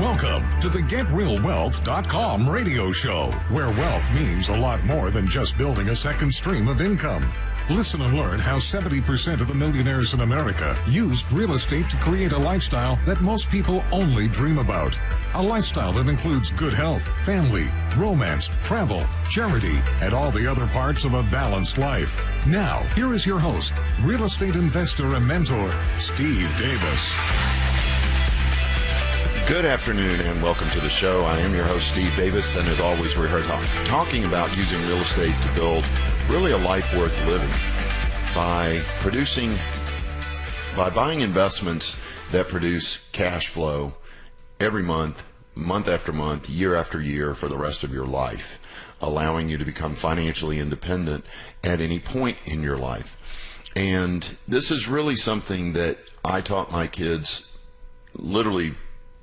Welcome to the GetRealWealth.com radio show, where wealth means a lot more than just building a second stream of income. Listen and learn how 70% of the millionaires in America used real estate to create a lifestyle that most people only dream about. A lifestyle that includes good health, family, romance, travel, charity, and all the other parts of a balanced life. Now, here is your host, real estate investor and mentor, Steve Davis. Good afternoon and welcome to the show. I am your host, Steve Davis, and as always, we're here talking about using real estate to build really a life worth living by buying investments that produce cash flow every month, month after month, year after year for the rest of your life, allowing you to become financially independent at any point in your life. And this is really something that I taught my kids literally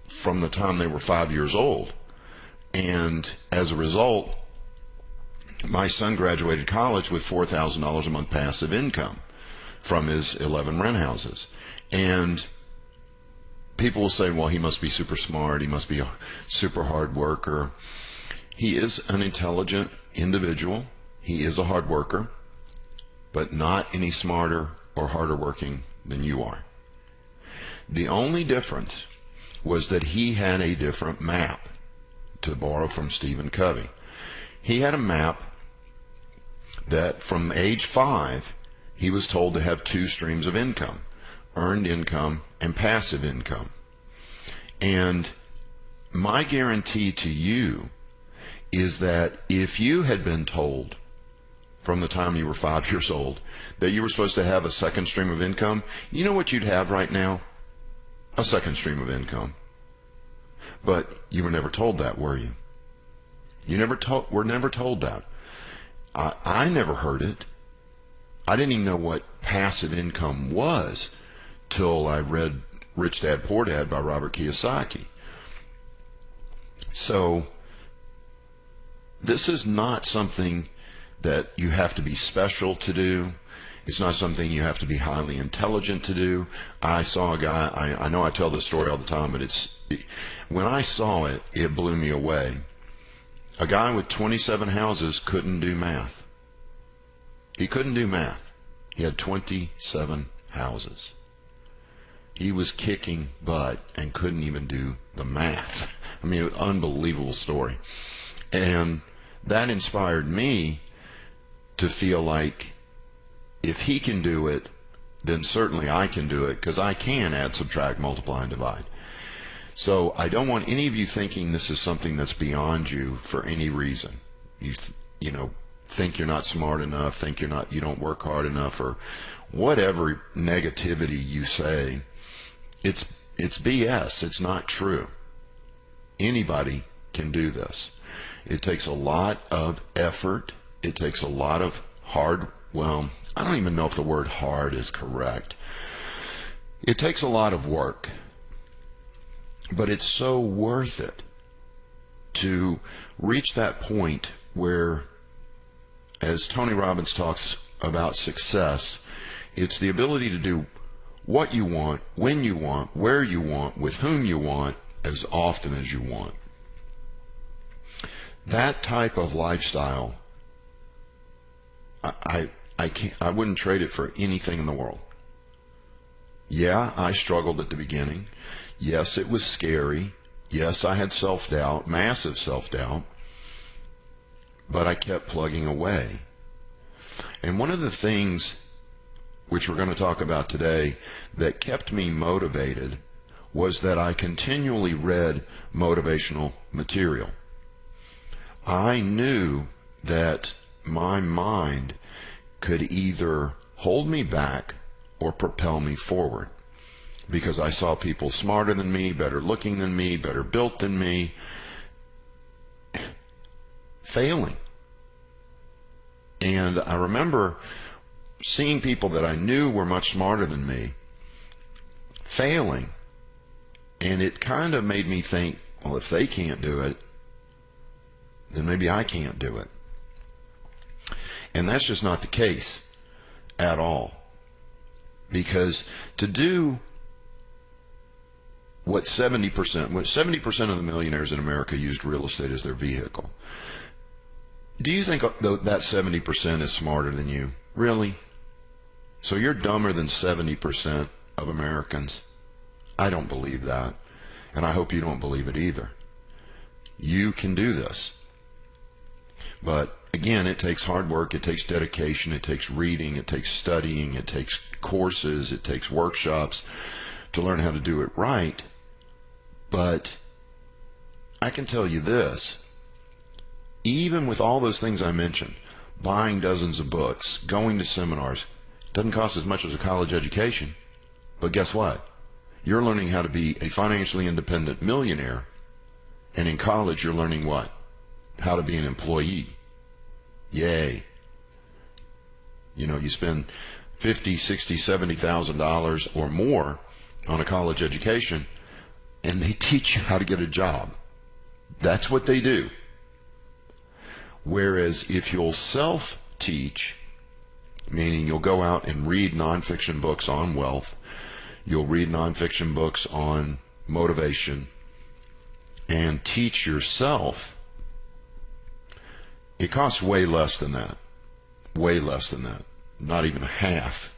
from the time they were 5 years old. And as a result, my son graduated college with $4,000 a month passive income from his 11 rent houses. And people will say, well, he must be super smart. He must be a super hard worker. He is an intelligent individual. He is a hard worker, but not any smarter or harder working than you are. The only difference was that he had a different map, to borrow from Stephen Covey. He had a map that from age 5, he was told to have 2 streams of income, earned income and passive income. And my guarantee to you is that if you had been told from the time you were 5 years old that you were supposed to have a second stream of income, you know what you'd have right now? A second stream of income. But you were never told that, were you? Were never told that. I never heard it. I didn't even know what passive income was till I read Rich Dad Poor Dad by Robert Kiyosaki. So this is not something that you have to be special to do. It's not something you have to be highly intelligent to do. I saw a guy, I know I tell this story all the time, but when I saw it, it blew me away. A guy with 27 houses couldn't do math. He couldn't do math. He had 27 houses. He was kicking butt and couldn't even do the math. I mean, unbelievable story. And that inspired me to feel like if he can do it, then certainly I can do it, because I can add, subtract, multiply, and divide. So I don't want any of you thinking this is something that's beyond you for any reason. You think you're not smart enough, think you don't work hard enough, or whatever negativity you say. It's BS. It's not true. Anybody can do this. It takes a lot of effort. It takes a lot of I don't even know if the word hard is correct. It takes a lot of work, but it's so worth it to reach that point where, as Tony Robbins talks about success, it's the ability to do what you want, when you want, where you want, with whom you want, as often as you want. That type of lifestyle, I wouldn't trade it for anything in the world. Yeah, I struggled at the beginning. Yes, it was scary. Yes, I had self-doubt, massive self-doubt. But I kept plugging away. And one of the things, which we're going to talk about today, that kept me motivated was that I continually read motivational material. I knew that my mind could either hold me back or propel me forward, because I saw people smarter than me, better looking than me, better built than me, failing. And I remember seeing people that I knew were much smarter than me failing, and it kind of made me think, well, if they can't do it, then maybe I can't do it. And that's just not the case at all. Because to do what 70% of the millionaires in America used real estate as their vehicle. Do you think that 70% is smarter than you? Really? So you're dumber than 70% of Americans? I don't believe that. And I hope you don't believe it either. You can do this. But again, it takes hard work, it takes dedication, it takes reading, it takes studying, it takes courses, it takes workshops to learn how to do it right. But I can tell you this, even with all those things I mentioned, buying dozens of books, going to seminars, doesn't cost as much as a college education. But guess what? You're learning how to be a financially independent millionaire, and in college you're learning what? How to be an employee. Yay. You know, you spend $50,000, $60,000, $70,000 or more on a college education, and they teach you how to get a job. That's what they do. Whereas if you'll self-teach, meaning you'll go out and read nonfiction books on wealth, you'll read nonfiction books on motivation, and teach yourself, it costs way less than that. Way less than that. Not even half.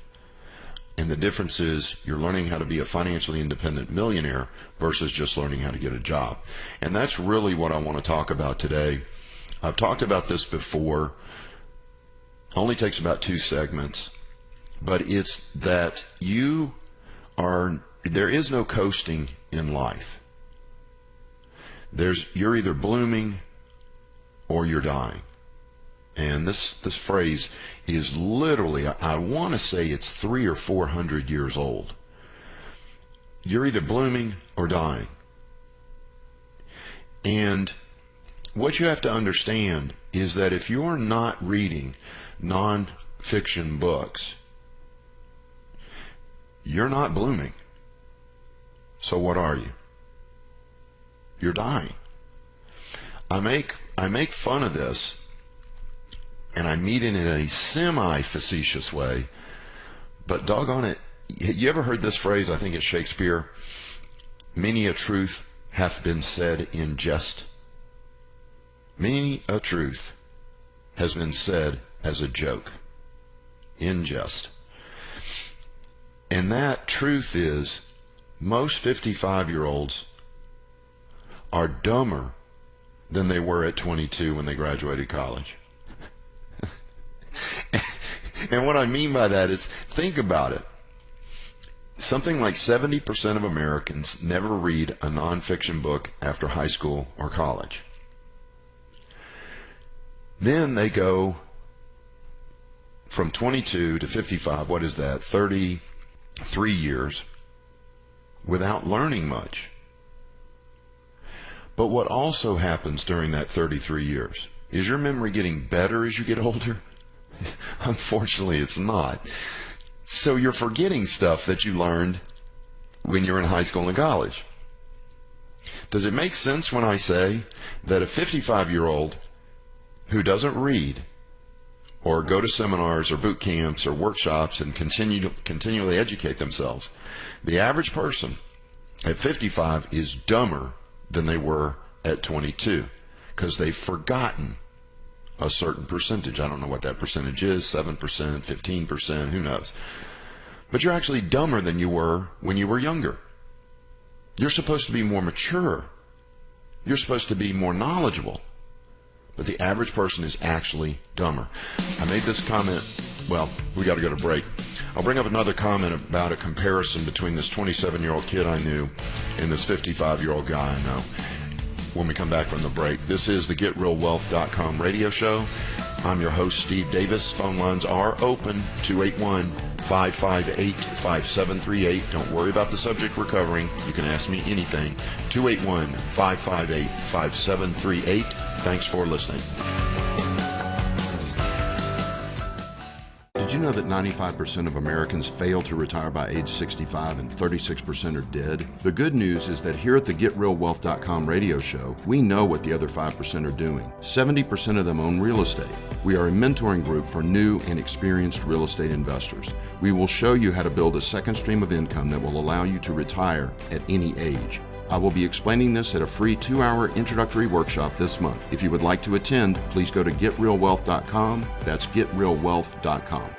And the difference is you're learning how to be a financially independent millionaire versus just learning how to get a job. And that's really what I want to talk about today. I've talked about this before. Only takes about 2 segments. But it's that there is no coasting in life. You're either blooming or you're dying. And this phrase is literally, I want to say it's 300 or 400 years old. You're either blooming or dying. And what you have to understand is that if you're not reading non-fiction books, you're not blooming. So what are you? You're dying. I make fun of this, and I mean it in a semi-facetious way, but doggone it, you ever heard this phrase? I think it's Shakespeare. Many a truth hath been said in jest. Many a truth has been said as a joke, in jest. And that truth is, most 55-year-olds are dumber than they were at 22 when they graduated college. And what I mean by that is, think about it. Something like 70% of Americans never read a nonfiction book after high school or college. Then they go from 22 to 55, what is that, 33 years, without learning much. But what also happens during that 33 years, is your memory getting better as you get older? Unfortunately, it's not. So you're forgetting stuff that you learned when you're in high school and college. Does it make sense when I say that a 55-year-old who doesn't read or go to seminars or boot camps or workshops and continually educate themselves, the average person at 55 is dumber than they were at 22 because they've forgotten a certain percentage. I don't know what that percentage is, 7%, 15%, who knows. But you're actually dumber than you were when you were younger. You're supposed to be more mature. You're supposed to be more knowledgeable. But the average person is actually dumber. I made this comment, well, we got to go to break. I'll bring up another comment about a comparison between this 27-year-old kid I knew and this 55-year-old guy I know when we come back from the break. This is the GetRealWealth.com radio show. I'm your host, Steve Davis. Phone lines are open, 281-558-5738. Don't worry about the subject we're covering. You can ask me anything. 281-558-5738. Thanks for listening. Did you you know that 95% of Americans fail to retire by age 65 and 36% are dead? The good news is that here at the GetRealWealth.com radio show, we know what the other 5% are doing. 70% of them own real estate. We are a mentoring group for new and experienced real estate investors. We will show you how to build a second stream of income that will allow you to retire at any age. I will be explaining this at a free 2-hour introductory workshop this month. If you would like to attend, please go to GetRealWealth.com. That's GetRealWealth.com.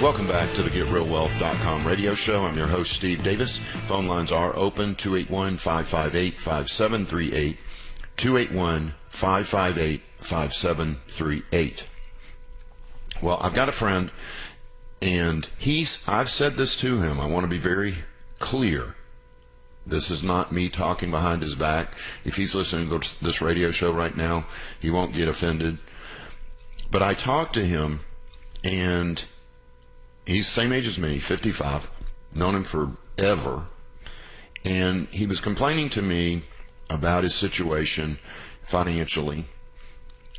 Welcome back to the GetRealWealth.com radio show. I'm your host, Steve Davis. Phone lines are open, 281-558-5738, 281-558-5738. Well, I've got a friend, and I've said this to him. I want to be very clear. This is not me talking behind his back. If he's listening to this radio show right now, he won't get offended. But I talked to him, and he's the same age as me, 55, known him forever. And he was complaining to me about his situation financially.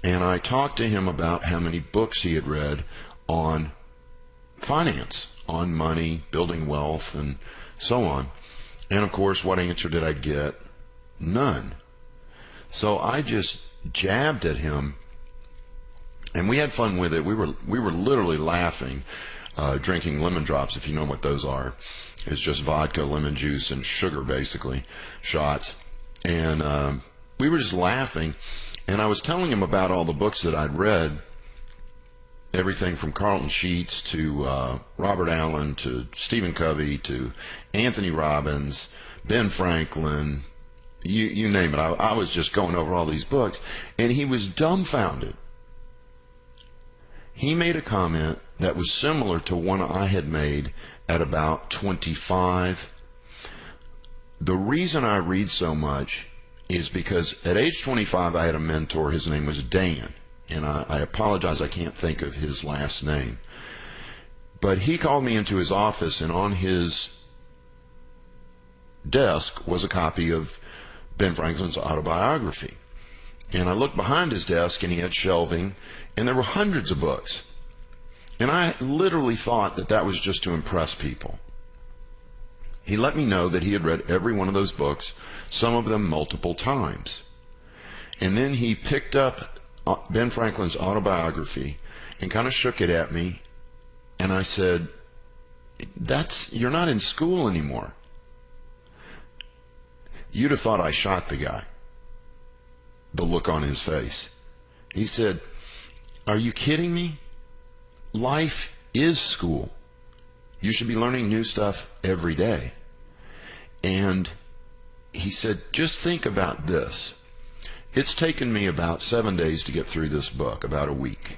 And I talked to him about how many books he had read on finance, on money, building wealth, and so on. And of course, what answer did I get? None. So I just jabbed at him, and we had fun with it. We were literally laughing, drinking lemon drops, if you know what those are. It's just vodka, lemon juice, and sugar, basically, shots. And we were just laughing, and I was telling him about all the books that I'd read, everything from Carlton Sheets to Robert Allen to Stephen Covey to Anthony Robbins, Ben Franklin, you name it. I was just going over all these books, and he was dumbfounded. He made a comment that was similar to one I had made at about 25. The reason I read so much is because at age 25 I had a mentor. His name was Dan, and I apologize, I can't think of his last name. But he called me into his office, and on his desk was a copy of Ben Franklin's autobiography. And I looked behind his desk, and he had shelving, and there were hundreds of books. And I literally thought that that was just to impress people. He let me know that he had read every one of those books, some of them multiple times. And then he picked up Ben Franklin's autobiography and kind of shook it at me. And I said, you're not in school anymore. You'd have thought I shot the guy. The look on his face. He said, "Are you kidding me? Life is school. You should be learning new stuff every day." And he said, "Just think about this. It's taken me about 7 days to get through this book, about a week."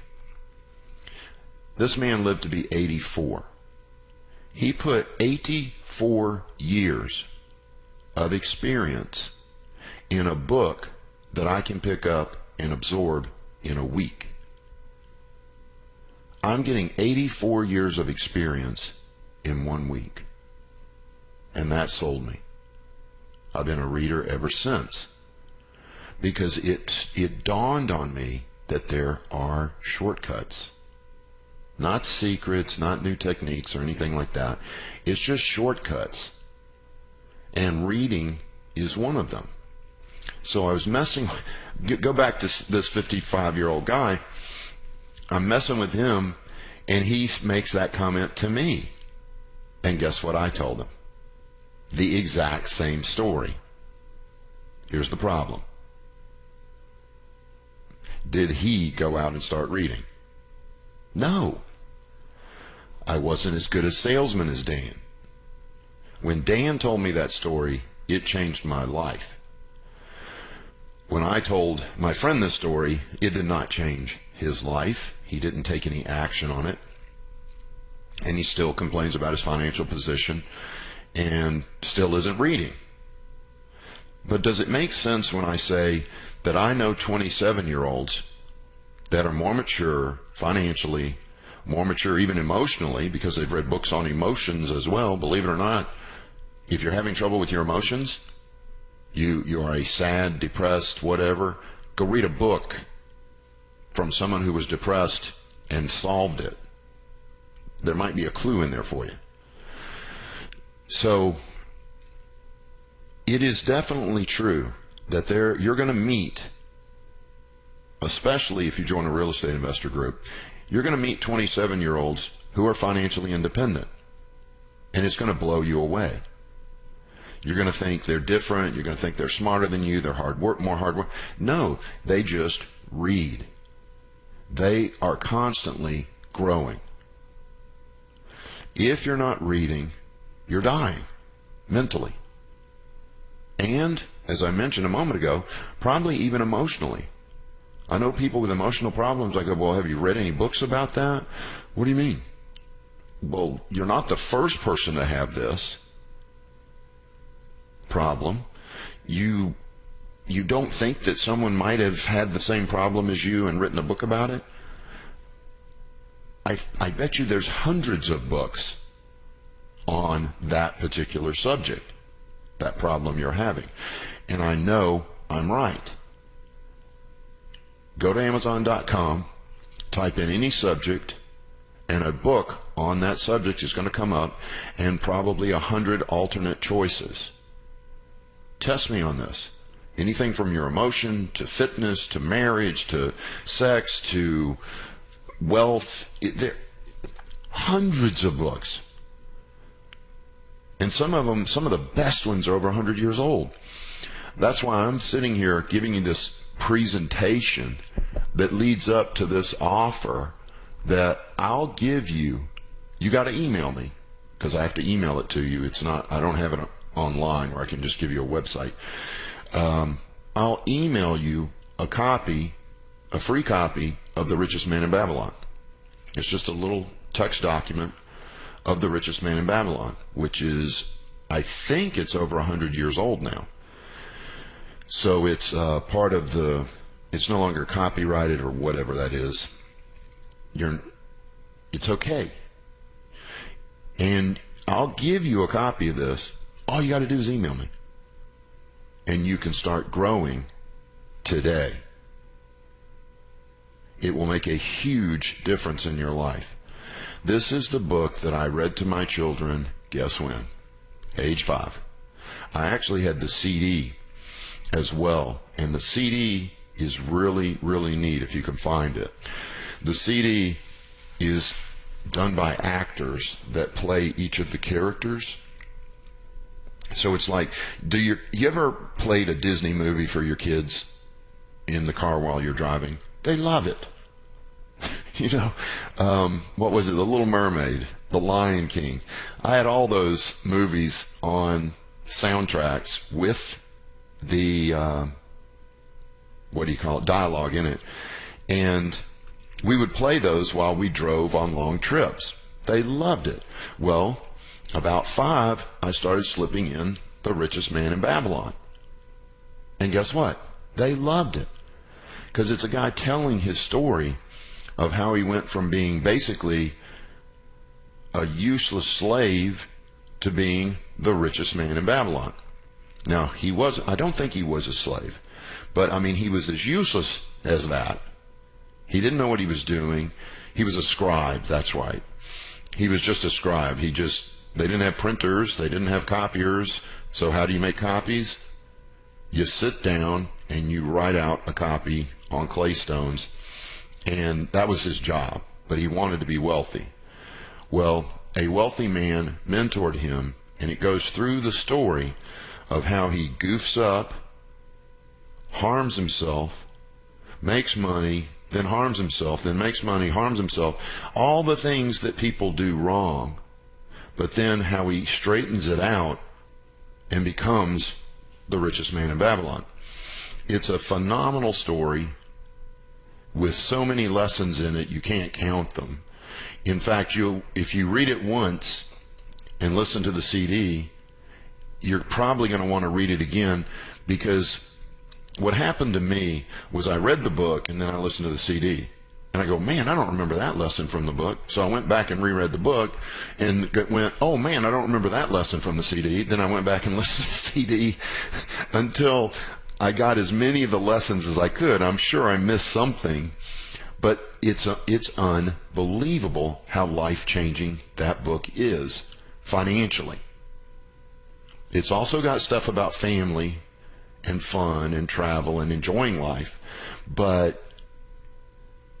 This man lived to be 84. He put 84 years of experience in a book that I can pick up and absorb in a week. I'm getting 84 years of experience in 1 week. And that sold me. I've been a reader ever since. Because it dawned on me that there are shortcuts. Not secrets, not new techniques or anything like that. It's just shortcuts. And reading is one of them. So I was go back to this 55-year-old guy. I'm messing with him, and he makes that comment to me. And guess what I told him? The exact same story. Here's the problem. Did he go out and start reading? No. I wasn't as good a salesman as Dan. When Dan told me that story, it changed my life. When I told my friend this story, it did not change his life. He didn't take any action on it. And he still complains about his financial position and still isn't reading. But does it make sense when I say that I know 27-year-olds that are more mature financially, more mature even emotionally, because they've read books on emotions as well, believe it or not, If you're having trouble with your emotions, you are a sad, depressed, whatever, go read a book from someone who was depressed and solved it. There might be a clue in there for you. So it is definitely true that you're going to meet, especially if you join a real estate investor group, you're going to meet 27-year-olds who are financially independent, and it's going to blow you away. You're going to think they're different. You're going to think they're smarter than you. They're more hard work. No, they just read. They are constantly growing. If you're not reading, you're dying mentally. And, as I mentioned a moment ago, probably even emotionally. I know people with emotional problems. I go, well, have you read any books about that? What do you mean? Well, you're not the first person to have this problem. You don't think that someone might have had the same problem as you and written a book about it? I bet you there's hundreds of books on that particular subject, that problem you're having. And I know I'm right. Go to Amazon.com, type in any subject, and a book on that subject is going to come up, and probably 100 alternate choices. Test me on this. Anything from your emotion to fitness to marriage to sex to wealth. There hundreds of books. And some of the best ones are over 100 years old. That's why I'm sitting here giving you this presentation that leads up to this offer that I'll give you. You got to email me, because I have to email it to you. I don't have it online where I can just give you a website. I'll email you a free copy of The Richest Man in Babylon. It's just a little text document of The Richest Man in Babylon, which is, I think it's over 100 years old now. So it's part of it's no longer copyrighted or whatever that is. It's okay. And I'll give you a copy of this. All you got to do is email me. And you can start growing today. It will make a huge difference in your life. This is the book that I read to my children, guess when? Age 5. I actually had the CD as well. And the CD is really, really neat if you can find it. The CD is done by actors that play each of the characters. So it's like, you ever played a Disney movie for your kids in the car while you're driving? They love it. What was it? The Little Mermaid, The Lion King. I had all those movies on soundtracks with the, dialogue in it. And we would play those while we drove on long trips. They loved it. Well, about 5, I started slipping in The Richest Man in Babylon. And guess what? They loved it. Because it's a guy telling his story of how he went from being basically a useless slave to being the richest man in Babylon. Now, I don't think he was a slave. But, he was as useless as that. He didn't know what he was doing. He was a scribe, that's right. He was just a scribe. They didn't have printers. They didn't have copiers. So how do you make copies? You sit down and you write out a copy on clay stones. And that was his job. But he wanted to be wealthy. Well, a wealthy man mentored him. And it goes through the story of how he goofs up, harms himself, makes money, then harms himself, then makes money, harms himself. All the things that people do wrong. But then how he straightens it out and becomes the richest man in Babylon. It's a phenomenal story with so many lessons in it, you can't count them. In fact, if you read it once and listen to the CD, you're probably going to want to read it again, because what happened to me was I read the book and then I listened to the CD. And I go, man, I don't remember that lesson from the book. So I went back and reread the book and went, oh man, I don't remember that lesson from the CD. Then I went back and listened to the CD until I got as many of the lessons as I could. I'm sure I missed something, but it's unbelievable how life-changing that book is financially. It's also got stuff about family and fun and travel and enjoying life, but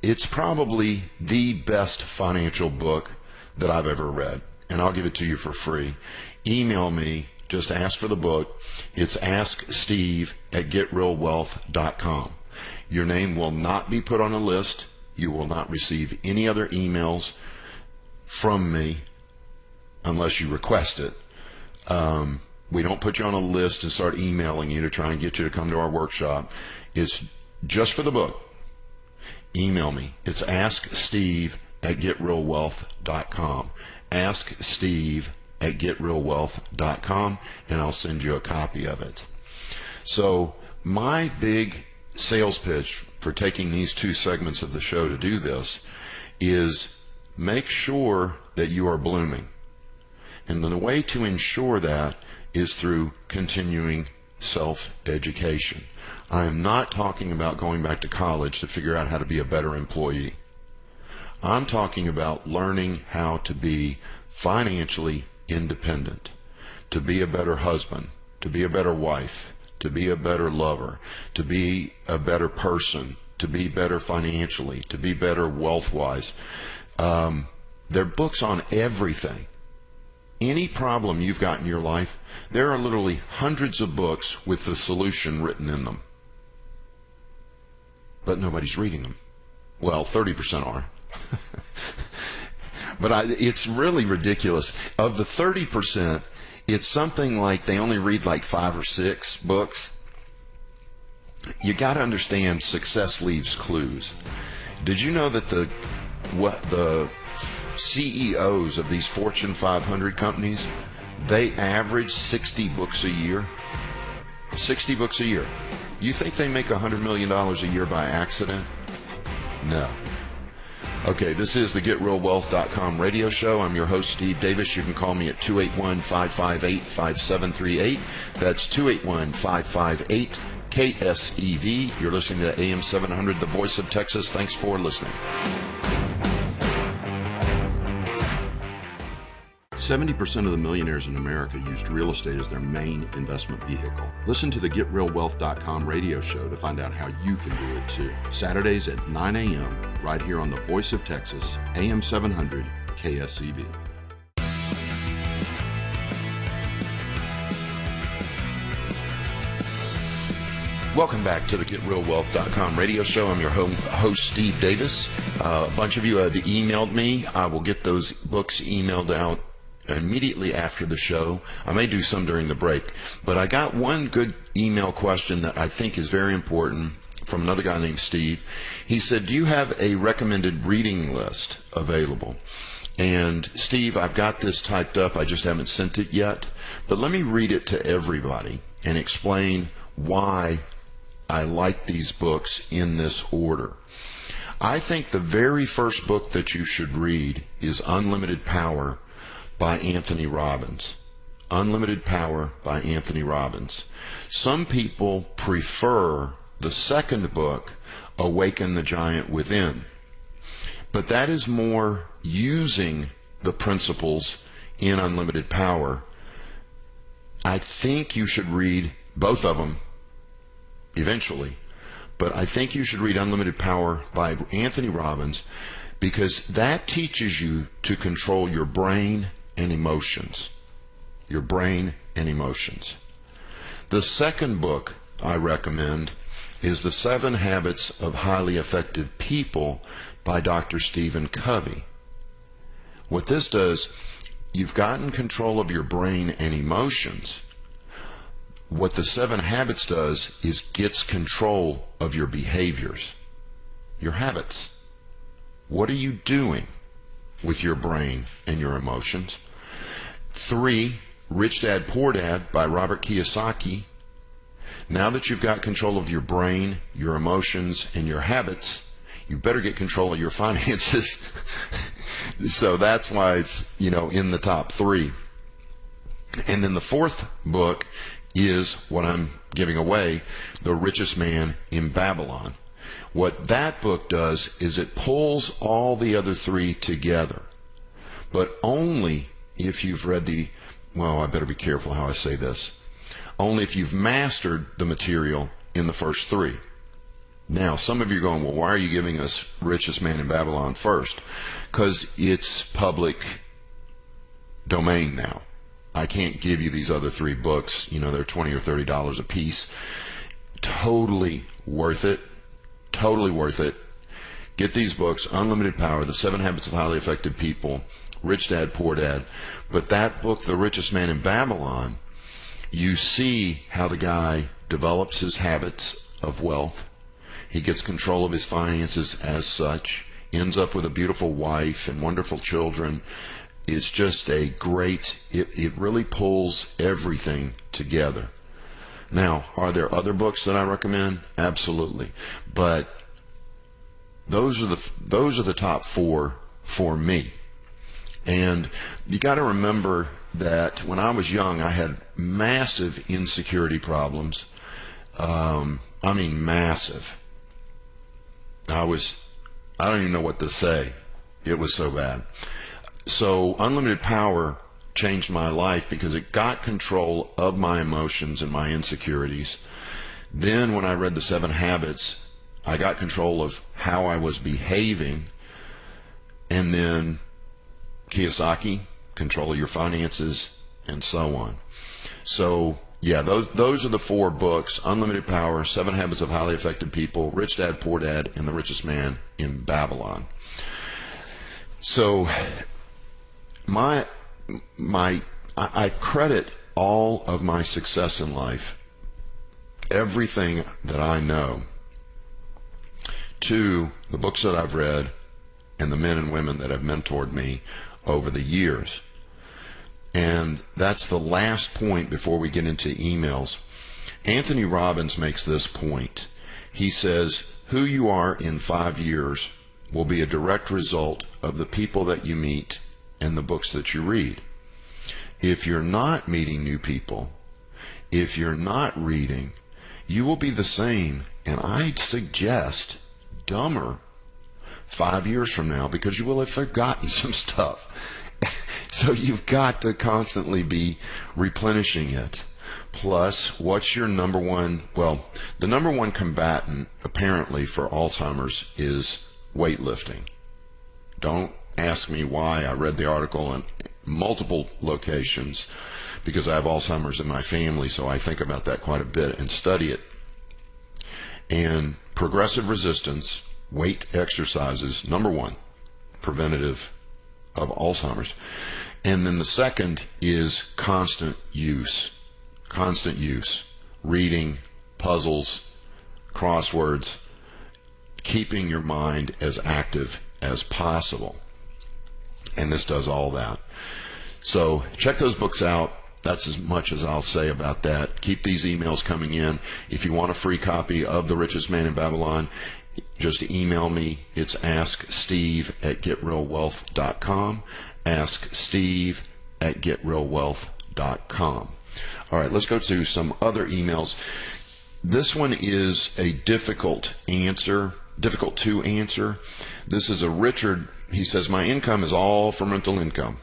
it's probably the best financial book that I've ever read, and I'll give it to you for free. Email me, just ask for the book. It's asksteve@getrealwealth.com. Your name will not be put on a list. You will not receive any other emails from me unless you request it. We don't put you on a list and start emailing you to try and get you to come to our workshop. It's just for the book. Email me. It's asksteve@getrealwealth.com. Asksteve@getrealwealth.com, and I'll send you a copy of it. So my big sales pitch for taking these two segments of the show to do this is make sure that you are blooming. And the way to ensure that is through continuing self-education. I am not talking about going back to college to figure out how to be a better employee. I'm talking about learning how to be financially independent, to be a better husband, to be a better wife, to be a better lover, to be a better person, to be better financially, to be better wealth-wise. There are books on everything. Any problem you've got in your life, there are literally hundreds of books with the solution written in them. But nobody's reading them. Well, 30% are. But it's really ridiculous. Of the 30%, it's something like they only read like 5 or 6 books. You got to understand, success leaves clues. Did you know that the CEOs of these Fortune 500 companies, they average 60 books a year? 60 books a year. You think they make $100 million a year by accident? No. Okay, this is the GetRealWealth.com radio show. I'm your host, Steve Davis. You can call me at 281-558-5738. That's 281-558-KSEV. You're listening to AM 700, the voice of Texas. Thanks for listening. 70% of the millionaires in America used real estate as their main investment vehicle. Listen to the GetRealWealth.com radio show to find out how you can do it too. Saturdays at 9 a.m. right here on the Voice of Texas, AM 700 KSEV. Welcome back to the GetRealWealth.com radio show. I'm your host, Steve Davis. A bunch of you have emailed me. I will get those books emailed out immediately after the show. I may do some during the break, but I got one good email question that I think is very important from another guy named Steve. He said, do you have a recommended reading list available? And Steve, I've got this typed up. I just haven't sent it yet, but let me read it to everybody and explain why I like these books in this order. I think the very first book that you should read is Unlimited Power by Anthony Robbins. Unlimited Power by Anthony Robbins. Some people prefer the second book, Awaken the Giant Within. But that is more using the principles in Unlimited Power. I think you should read both of them eventually, but I think you should read Unlimited Power by Anthony Robbins because that teaches you to control your brain and emotions. Your brain and emotions. The second book I recommend is The 7 Habits of Highly Effective People by Dr. Stephen Covey. What this does, you've gotten control of your brain and emotions. What the 7 Habits does is gets control of your behaviors, your habits. What are you doing with your brain and your emotions? 3, Rich Dad, Poor Dad by Robert Kiyosaki. Now that you've got control of your brain, your emotions, and your habits, you better get control of your finances. So that's why it's, in the top 3. And then the 4th book is what I'm giving away, The Richest Man in Babylon. What that book does is it pulls all the other 3 together, but only if you've read I better be careful how I say this, only if you've mastered the material in the first 3. Now, some of you are going, well, why are you giving us Richest Man in Babylon first? Because it's public domain now. I can't give you these other 3 books. They're $20 or $30 a piece. Totally worth it. Totally worth it. Get these books: Unlimited Power, The 7 Habits of Highly Effective People, Rich Dad, Poor Dad. But that book, The Richest Man in Babylon, you see how the guy develops his habits of wealth. He gets control of his finances as such, ends up with a beautiful wife and wonderful children. It's just a great, it really pulls everything together. Now, are there other books that I recommend? Absolutely. But those are the top 4 for me. And you got to remember that when I was young, I had massive insecurity problems. Massive. I don't even know what to say. It was so bad. So Unlimited Power changed my life because it got control of my emotions and my insecurities. Then when I read The 7 Habits, I got control of how I was behaving. And then Kiyosaki, Control of Your Finances, and so on. So yeah, those are the 4 books: Unlimited Power, 7 Habits of Highly Effective People, Rich Dad, Poor Dad, and The Richest Man in Babylon. So I credit all of my success in life, everything that I know, to the books that I've read and the men and women that have mentored me over the years. And that's the last point before we get into emails. Anthony Robbins makes this point. He says, who you are in 5 years will be a direct result of the people that you meet and the books that you read. If you're not meeting new people, if you're not reading, you will be the same, and I'd suggest dumber 5 years from now, because you will have forgotten some stuff. So you've got to constantly be replenishing it. Plus, what's your number one? Well, the number one combatant, apparently, for Alzheimer's is weightlifting. Don't ask me why. I read the article in multiple locations because I have Alzheimer's in my family, so I think about that quite a bit and study it. And progressive resistance, weight exercises, number one, preventative of Alzheimer's. And then the second is constant use, reading, puzzles, crosswords, keeping your mind as active as possible. And this does all that. So check those books out. That's as much as I'll say about that. Keep these emails coming in. If you want a free copy of The Richest Man in Babylon, just email me. It's asksteve@getrealwealth.com. asksteve@getrealwealth.com. All right, let's go to some other emails. This one is a difficult to answer. This is a Richard. He says, my income is all from rental income.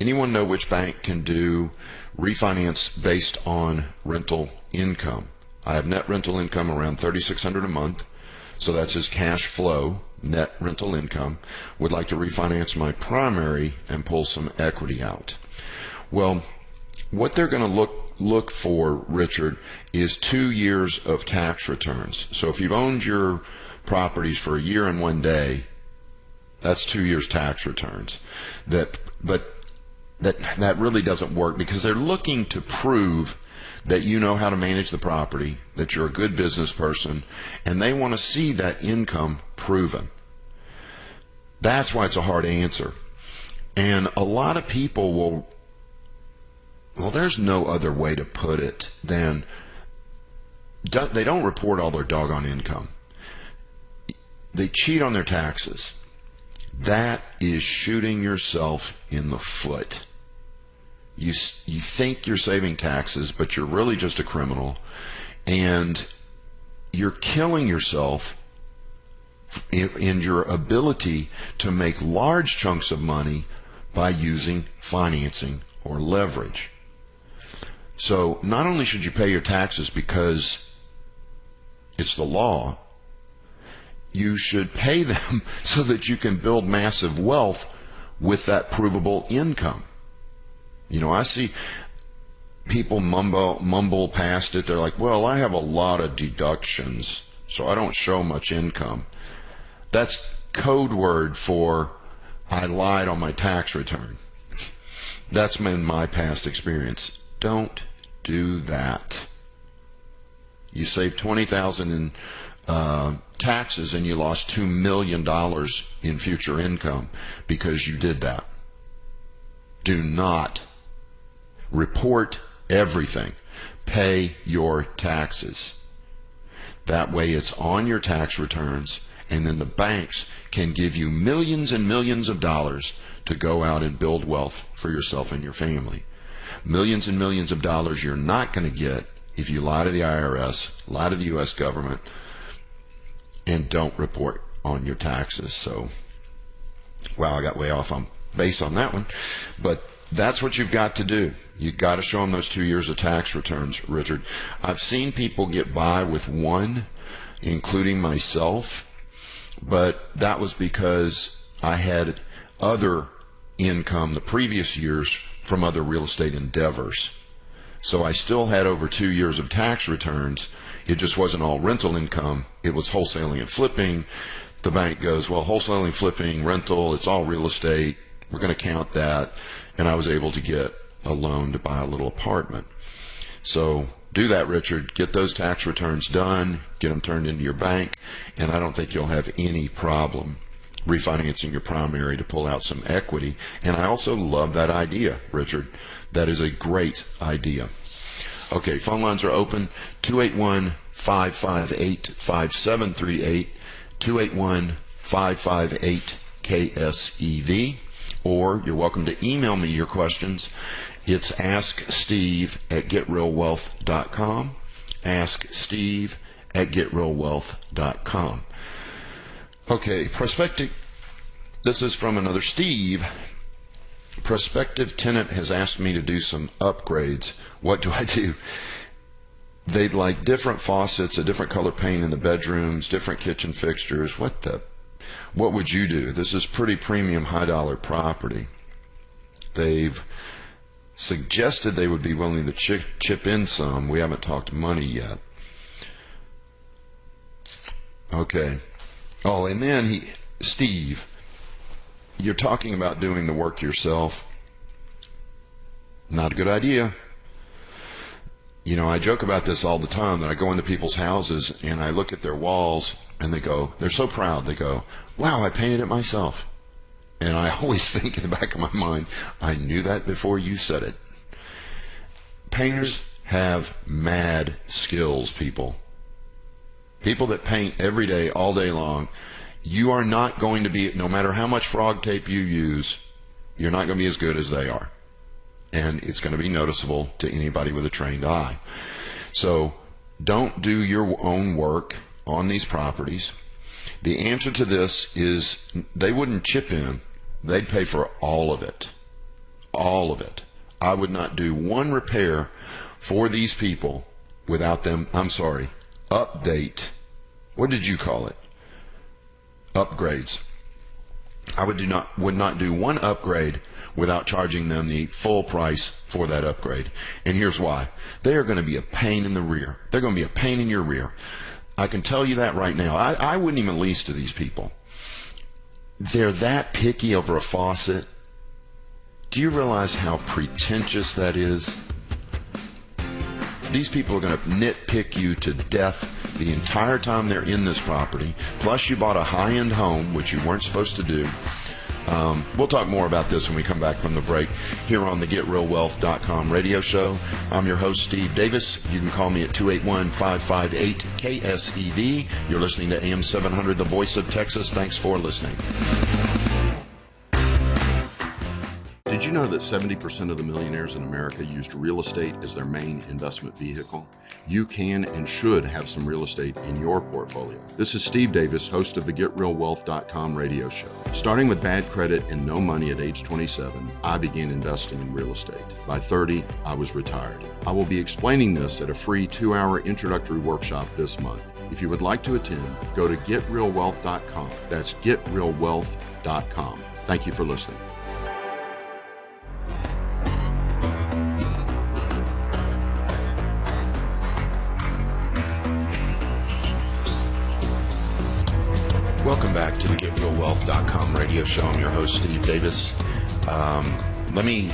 Anyone know which bank can do refinance based on rental income? I have net rental income around $3,600 a month. So that's his cash flow, net rental income. Would like to refinance my primary and pull some equity out. Well, what they're going to look for, Richard, is 2 years of tax returns. So if you've owned your properties for a year and 1 day, that's 2 years tax returns. But that really doesn't work because they're looking to prove that you know how to manage the property, that you're a good business person, and they want to see that income proven. That's why it's a hard answer. And a lot of people will, well, there's no other way to put it than they don't report all their doggone income. they cheat on their taxes. That is shooting yourself in the foot. You think you're saving taxes, but you're really just a criminal, and you're killing yourself in your ability to make large chunks of money by using financing or leverage. So not only should you pay your taxes because it's the law, you should pay them so that you can build massive wealth with that provable income. You know, I see people mumble past it. They're like, well, I have a lot of deductions, so I don't show much income. That's code word for I lied on my tax return. That's been my past experience. Don't do that. You saved $20,000 in taxes and you lost $2 million in future income because you did that. Do not report everything. Pay your taxes. That way it's on your tax returns, and then the banks can give you millions and millions of dollars to go out and build wealth for yourself and your family. Millions and millions of dollars you're not going to get if you lie to the IRS, lie to the U.S. government, and don't report on your taxes. So, wow, I got way off on base on that one. But that's what you've got to do. You've got to show them those 2 years of tax returns, Richard. I've seen people get by with one, including myself, but that was because I had other income the previous years from other real estate endeavors. So I still had over 2 years of tax returns. It just wasn't all rental income. It was wholesaling and flipping. The bank goes, well, wholesaling, flipping, rental, it's all real estate. We're going to count that. And I was able to get a loan to buy a little apartment. So do that, Richard. Get those tax returns done. Get them turned into your bank. And I don't think you'll have any problem refinancing your primary to pull out some equity. And I also love that idea, Richard. That is a great idea. Okay, phone lines are open. 281-558-5738, 281-558-KSEV, or you're welcome to email me your questions. It's asksteve@getrealwealth.com, asksteve@getrealwealth.com. Okay, this is from another Steve. Prospective tenant has asked me to do some upgrades. What do I do? They'd like different faucets, a different color paint in the bedrooms, different kitchen fixtures. What would you do? This is pretty premium, high dollar property. They've suggested they would be willing to chip in some. We haven't talked money yet. Okay. Oh, and then Steve, you're talking about doing the work yourself. Not a good idea. You know, I joke about this all the time, that I go into people's houses and I look at their walls and they're so proud. They go, wow, I painted it myself. And I always think in the back of my mind, I knew that before you said it. Painters have mad skills, people. People that paint every day, all day long, you are not going to be, no matter how much frog tape you use, you're not going to be as good as they are. And it's going to be noticeable to anybody with a trained eye. So don't do your own work on these properties. The answer to this is they wouldn't chip in. They'd pay for all of it. All of it. I would not do one repair for these people without them, update. What did you call it? Upgrades. I would not do one upgrade without charging them the full price for that upgrade. And here's why. They are going to be a pain in the rear. They're going to be a pain in your rear. I can tell you that right now. I wouldn't even lease to these people. They're that picky over a faucet. Do you realize how pretentious that is? These people are going to nitpick you to death the entire time they're in this property. Plus, you bought a high-end home, which you weren't supposed to do. We'll talk more about this when we come back from the break here on the GetRealWealth.com radio show. I'm your host, Steve Davis. You can call me at 281-558-KSEV. You're listening to AM 700, the voice of Texas. Thanks for listening. Did you know that 70% of the millionaires in America used real estate as their main investment vehicle? You can and should have some real estate in your portfolio. This is Steve Davis, host of the GetRealWealth.com radio show. Starting with bad credit and no money at age 27, I began investing in real estate. By 30, I was retired. I will be explaining this at a free 2-hour introductory workshop this month. If you would like to attend, go to GetRealWealth.com. That's GetRealWealth.com. Thank you for listening. Welcome back to the GetRealWealth.com radio show. I'm your host, Steve Davis. Let me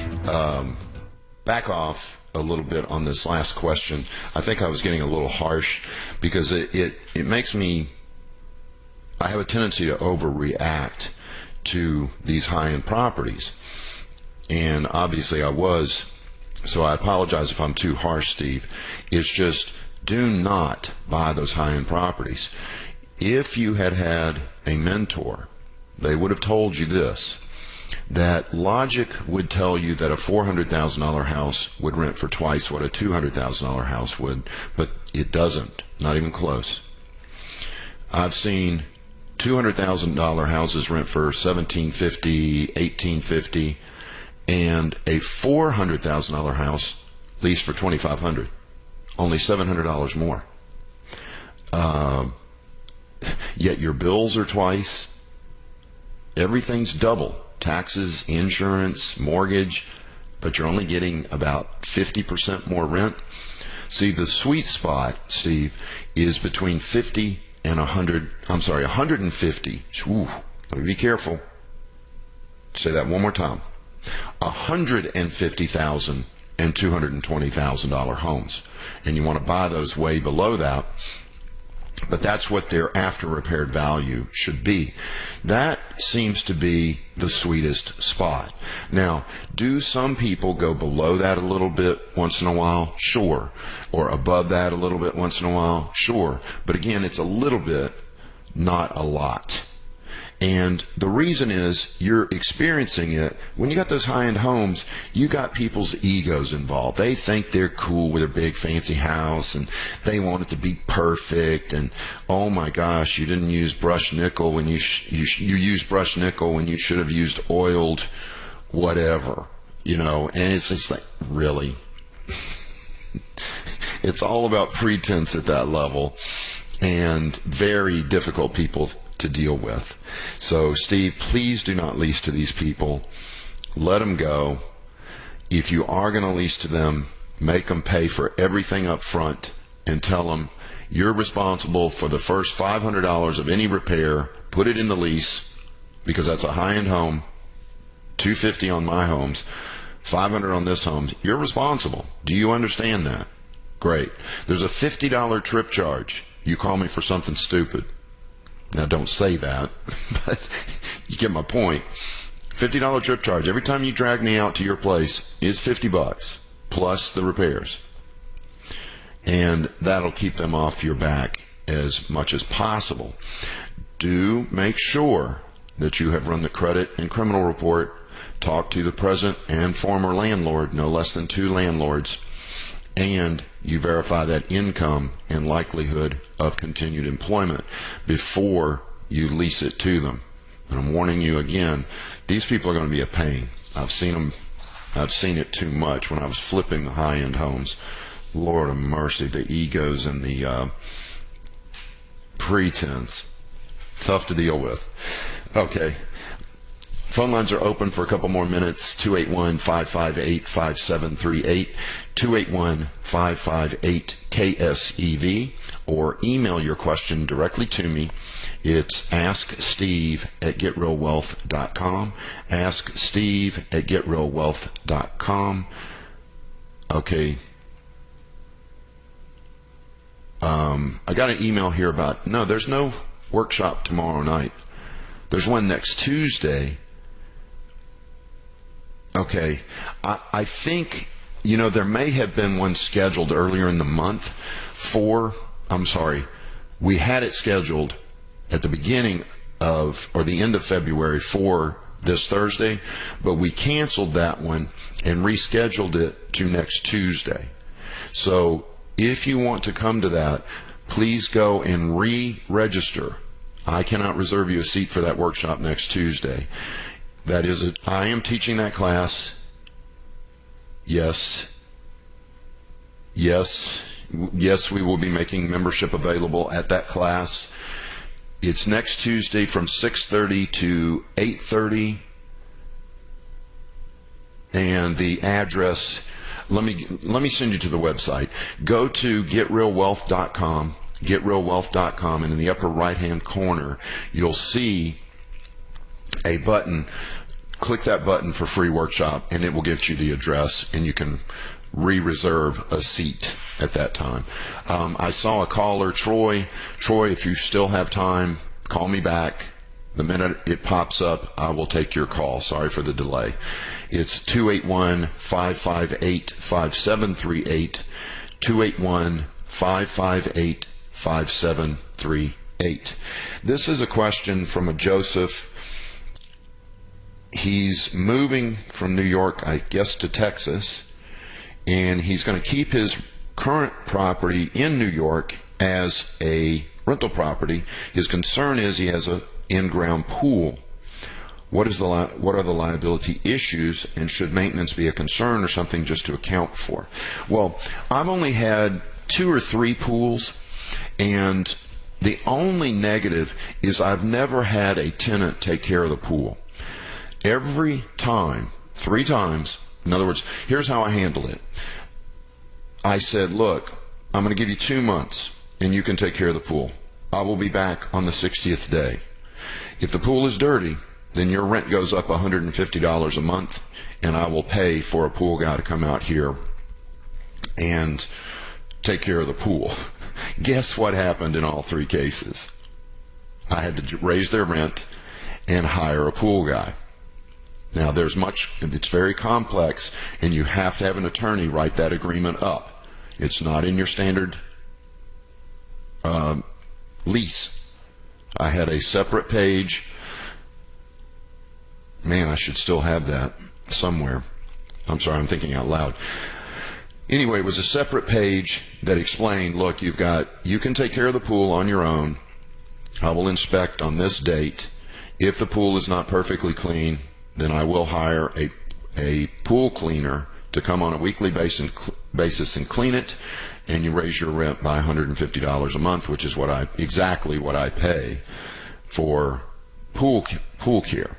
back off a little bit on this last question. I think I was getting a little harsh because it makes me, I have a tendency to overreact to these high-end properties. And obviously I was, so I apologize if I'm too harsh, Steve. It's just, do not buy those high-end properties. If you had had a mentor, they would have told you this, that logic would tell you that a $400,000 house would rent for twice what a $200,000 house would, but it doesn't, not even close. I've seen $200,000 houses rent for $1,750, $1,850, and a $400,000 house leased for $2,500, only $700 more. Yet your bills are twice. Everything's double. Taxes, insurance, mortgage, but you're only getting about 50% more rent. See, the sweet spot, Steve, is between 50 and 100. I'm sorry, 150. Ooh, let me be careful. Say that one more time. $150,000 and $220,000 homes. And you want to buy those way below that. But that's what their after repaired value should be. That seems to be the sweetest spot. Now, do some people go below that a little bit once in a while? Sure. Or above that a little bit once in a while? Sure. But again, it's a little bit, not a lot. And the reason is you're experiencing it. When you got those high-end homes, you got people's egos involved. They think they're cool with their big fancy house and they want it to be perfect. And oh my gosh, you didn't use brushed nickel when you used brushed nickel when you should have used oiled whatever, you know. And it's just like, really? It's all about pretense at that level, and very difficult people to deal with. So, Steve, please do not lease to these people. Let them go. If you are going to lease to them, make them pay for everything up front and tell them you're responsible for the first $500 of any repair. Put it in the lease, because that's a high-end home. $250 on my homes, $500 on this home. You're responsible. Do you understand that? Great. There's a $50 trip charge. You call me for something stupid. Now, don't say that, but you get my point. $50 trip charge. Every time you drag me out to your place is $50 plus the repairs. And that'll keep them off your back as much as possible. Do make sure that you have run the credit and criminal report. Talk to the present and former landlord, no less than 2 landlords, and you verify that income and likelihood of continued employment before you lease it to them. And I'm warning you again, these people are going to be a pain. I've seen them. I've seen it too much when I was flipping the high-end homes. Lord of mercy, the egos and the pretense. Tough to deal with. Okay. Phone lines are open for a couple more minutes. 281-558-5738, 281-558-KSEV, or email your question directly to me. It's asksteve@getrealwealth.com, asksteve@getrealwealth.com. Okay. I got an email here about, no, there's no workshop tomorrow night. There's one next Tuesday Okay. I think, there may have been one scheduled earlier in the month we had it scheduled at the beginning of, or the end of February for this Thursday, but we canceled that one and rescheduled it to next Tuesday. So if you want to come to that, please go and re-register. I cannot reserve you a seat for that workshop next Tuesday. I am teaching that class. Yes, we will be making membership available at that class. It's next Tuesday from 6:30 to 8:30. And the address, let me send you to the website. Go to getrealwealth.com, getrealwealth.com, and in the upper right-hand corner, you'll see a button. Click that button for free workshop, and it will get you the address, and you can re-reserve a seat at that time. I saw a caller, Troy. Troy, if you still have time, call me back. The minute it pops up, I will take your call. Sorry for the delay. It's 281-558-5738, 281-558-5738. This is a question from a Joseph. He's moving from New York, I guess, to Texas, and he's going to keep his current property in New York as a rental property. His concern is he has an in-ground pool. What are the liability issues, and should maintenance be a concern or something just to account for? Well, I've only had 2 or 3 pools, and the only negative is I've never had a tenant take care of the pool. Every time, 3 times, in other words, here's how I handled it. I said, look, I'm going to give you 2 months, and you can take care of the pool. I will be back on the 60th day. If the pool is dirty, then your rent goes up $150 a month, and I will pay for a pool guy to come out here and take care of the pool. Guess what happened in all 3 cases? I had to raise their rent and hire a pool guy. Now, it's very complex, and you have to have an attorney write that agreement up. It's not in your standard lease. I had a separate page. Man, I should still have that somewhere. I'm sorry, I'm thinking out loud. Anyway, it was a separate page that explained, look, you can take care of the pool on your own. I will inspect on this date. If the pool is not perfectly clean, then I will hire a pool cleaner to come on a weekly basis and clean it, and you raise your rent by $150 a month, which is exactly what I pay for pool care.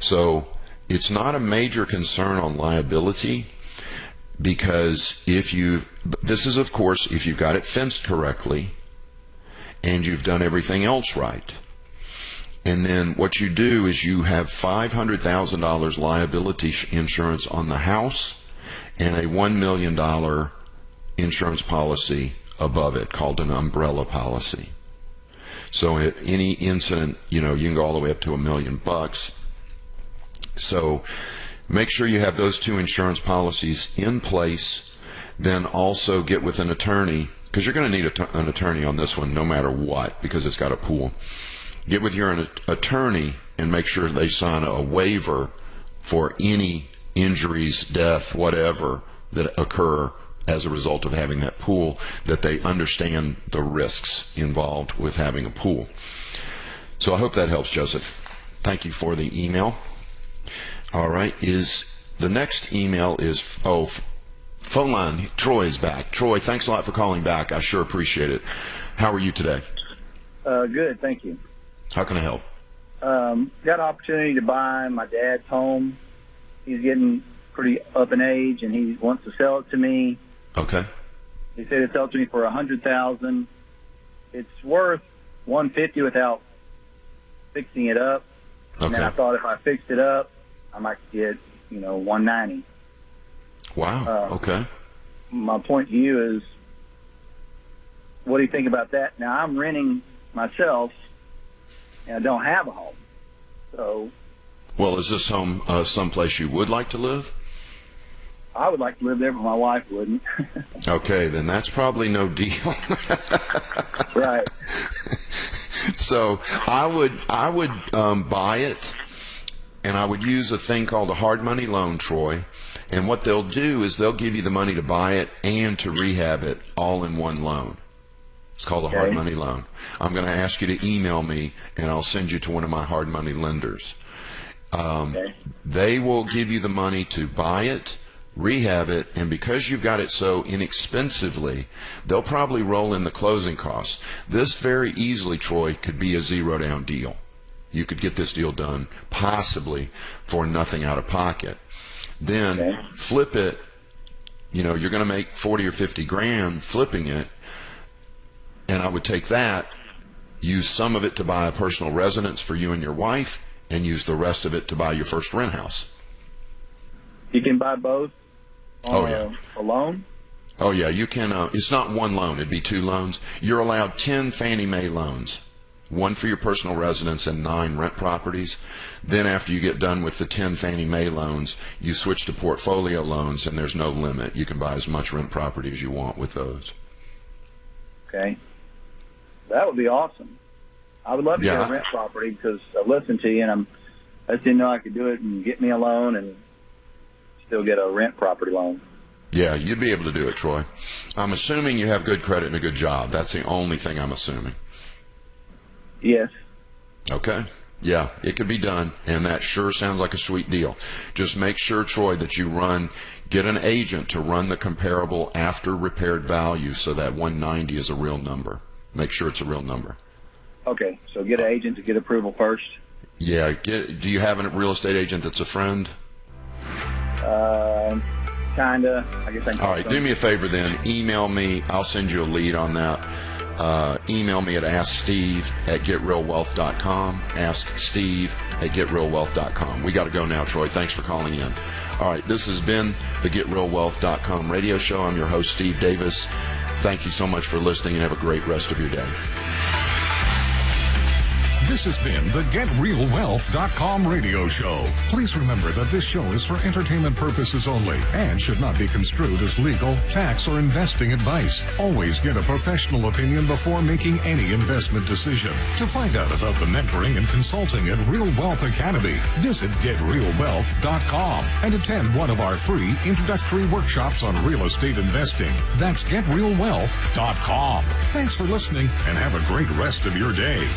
So it's not a major concern on liability, because this is, of course, if you've got it fenced correctly and you've done everything else right. And then what you do is you have $500,000 liability insurance on the house and a $1 million insurance policy above it called an umbrella policy. So at any incident, you can go all the way up to $1 million. So make sure you have those 2 insurance policies in place. Then also get with an attorney, because you're going to need an attorney on this one no matter what, because it's got a pool. Get with your attorney and make sure they sign a waiver for any injuries, death, whatever that occur as a result of having that pool, that they understand the risks involved with having a pool. So I hope that helps, Joseph. Thank you for the email. All right, the next email is, phone line, Troy's back. Troy, thanks a lot for calling back. I sure appreciate it. How are you today? Good, thank you. How can I help? Got an opportunity to buy my dad's home. He's getting pretty up in age, and he wants to sell it to me. Okay. He said he'd sell it to me for $100,000. It's worth $150 without fixing it up. Okay. And then I thought if I fixed it up, I might get, $190. Wow. Okay. My point to you is, what do you think about that? Now, I'm renting myself, and I don't have a home. So Well, is this home someplace you would like to live? I would like to live there, but my wife wouldn't. Okay, then that's probably no deal. Right. So I would buy it, and I would use a thing called a hard money loan, Troy. And what they'll do is they'll give you the money to buy it and to rehab it all in one loan. It's called a hard money loan. I'm going to ask you to email me, and I'll send you to one of my hard money lenders. They will give you the money to buy it, rehab it, and because you've got it so inexpensively, they'll probably roll in the closing costs. This very easily, Troy, could be a zero down deal. You could get this deal done possibly for nothing out of pocket. Then flip it. You're going to make 40 or 50 grand flipping it, and I would take that, use some of it to buy a personal residence for you and your wife, and use the rest of it to buy your first rent house. You can buy both on a loan? Oh, yeah, you can. It's not one loan. It'd be 2 loans. You're allowed 10 Fannie Mae loans, 1 for your personal residence and 9 rent properties. Then after you get done with the 10 Fannie Mae loans, you switch to portfolio loans, and there's no limit. You can buy as much rent property as you want with those. Okay. That would be awesome. I would love to get a rent property because I listened to you, and I just didn't know I could do it and get me a loan and still get a rent property loan. Yeah, you'd be able to do it, Troy. I'm assuming you have good credit and a good job. That's the only thing I'm assuming. Yes. Okay. Yeah, it could be done, and that sure sounds like a sweet deal. Just make sure, Troy, that you get an agent to run the comparable after repaired value so that 190 is a real number. Make sure it's a real number. Okay, so get an agent to get approval first. Yeah. Do you have a real estate agent that's a friend? Kinda. I guess I can. All right, do me a favor then. Email me. I'll send you a lead on that. Email me at asksteve@getrealwealth.com. asksteve@getrealwealth.com. We got to go now, Troy. Thanks for calling in. All right, this has been the GetRealWealth.com radio show. I'm your host, Steve Davis. Thank you so much for listening, and have a great rest of your day. This has been the GetRealWealth.com radio show. Please remember that this show is for entertainment purposes only and should not be construed as legal, tax, or investing advice. Always get a professional opinion before making any investment decision. To find out about the mentoring and consulting at Real Wealth Academy, visit GetRealWealth.com and attend one of our free introductory workshops on real estate investing. That's GetRealWealth.com. Thanks for listening and have a great rest of your day.